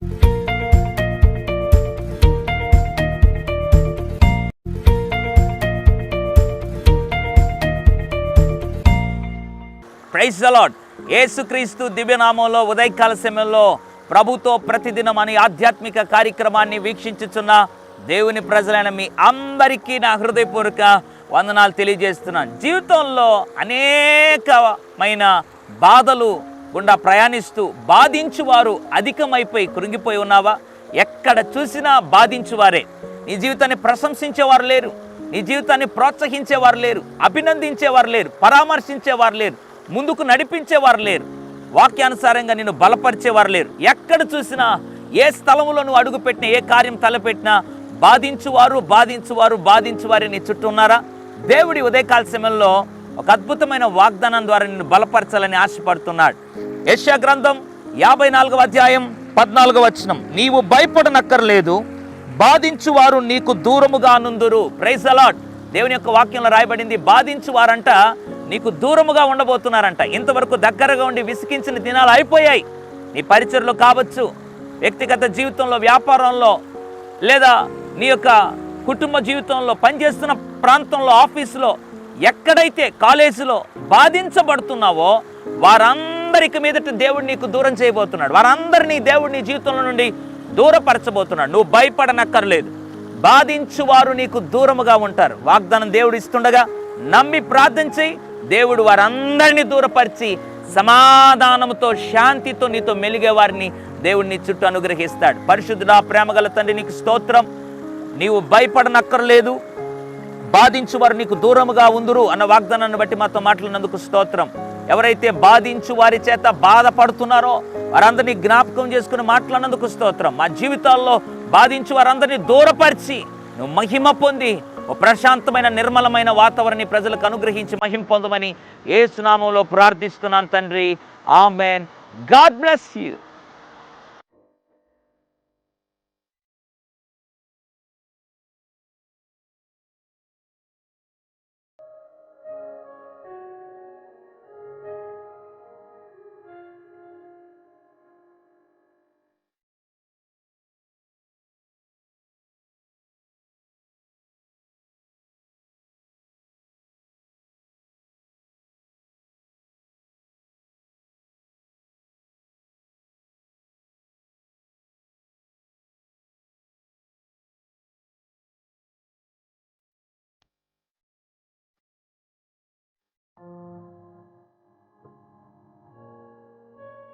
Praise the lord. యేసుక్రీస్తు దివ్యనామంలో ఉదయకాల సమయంలో ప్రభుతో ప్రతిదినం అనే ఆధ్యాత్మిక కార్యక్రమాన్ని వీక్షించుచున్న దేవుని ప్రజలైన మీ అందరికీ నా హృదయపూర్వక వందనాలు తెలియజేస్తున్నాను. జీవితంలో అనేకమైన బాధలు గుండా ప్రయాణిస్తూ బాధించువారు అధికమైపోయి కృంగిపోయి ఉన్నావా? ఎక్కడ చూసినా బాధించువారే. నీ జీవితాన్ని ప్రశంసించేవారు లేరు, నీ జీవితాన్ని ప్రోత్సహించేవారు లేరు, అభినందించేవారు లేరు, పరామర్శించేవారు లేరు, ముందుకు నడిపించేవారు లేరు, వాక్యానుసారంగా నిన్ను బలపరిచేవారు లేరు. ఎక్కడ చూసినా, ఏ స్థలంలో నువ్వు అడుగుపెట్టినా, ఏ కార్యం తలపెట్టినా బాధించువారు నీ చుట్టూ ఉన్నారా? దేవుడి ఉదయకాల సమయంలో ఒక అద్భుతమైన వాగ్దానం ద్వారా నిన్ను బలపరచాలని ఆశపడుతున్నాడు. యెషయా గ్రంథం 54వ అధ్యాయం 14వ వచనం, నీవు భయపడనక్కర్లేదు, బాధించువారు నీకు దూరముగా నుందురు. Praise the lord. దేవుని యొక్క వాక్యంలో రాయబడింది, బాధించువారంట నీకు దూరముగా ఉండబోతున్నారంట. ఇంతవరకు దగ్గరగా ఉండి విసిగించిన దినాలు అయిపోయాయి. నీ పరిచర్లో కావచ్చు, వ్యక్తిగత జీవితంలో, వ్యాపారంలో, లేదా నీ యొక్క కుటుంబ జీవితంలో, పనిచేస్తున్న ప్రాంతంలో, ఆఫీసులో, ఎక్కడైతే కాలేజీలో బాధించబడుతున్నావో వారందరికి మీదట దేవుడు నీకు దూరం చేయబోతున్నాడు. వారందరినీ దేవుడు నీ జీవితంలో నుండి దూరపరచబోతున్నాడు. నువ్వు భయపడనక్కర్లేదు, బాధించువారు నీకు దూరముగా ఉంటారు. వాగ్దానం దేవుడు ఇస్తుండగా నమ్మి ప్రార్థన చేయి. దేవుడు వారందరినీ దూరపరిచి సమాధానంతో, శాంతితో నీతో మెలిగే వారిని దేవుడు నీ చుట్టూ అనుగ్రహిస్తాడు. పరిశుద్ధుడా, ప్రేమగల తండ్రి, నీకు స్తోత్రం. నీవు భయపడనక్కర్లేదు, బాధించువారు నీకు దూరముగా ఉందురు అన్న వాగ్దానాన్ని బట్టి మాతో మాట్లాడినందుకు స్తోత్రం. ఎవరైతే బాధించు వారి చేత బాధపడుతున్నారో వారందరినీ జ్ఞాపకం చేసుకుని మాట్లాడినందుకు స్తోత్రం. మా జీవితాల్లో బాధించు వారందరినీ దూరపరిచి నువ్వు మహిమ పొంది ఓ ప్రశాంతమైన, నిర్మలమైన వాతావరణాన్ని ప్రజలకు అనుగ్రహించి మహిమ పొందమని యేసు నామములో ప్రార్థిస్తున్నాను తండ్రి. ఆమేన్. God bless you.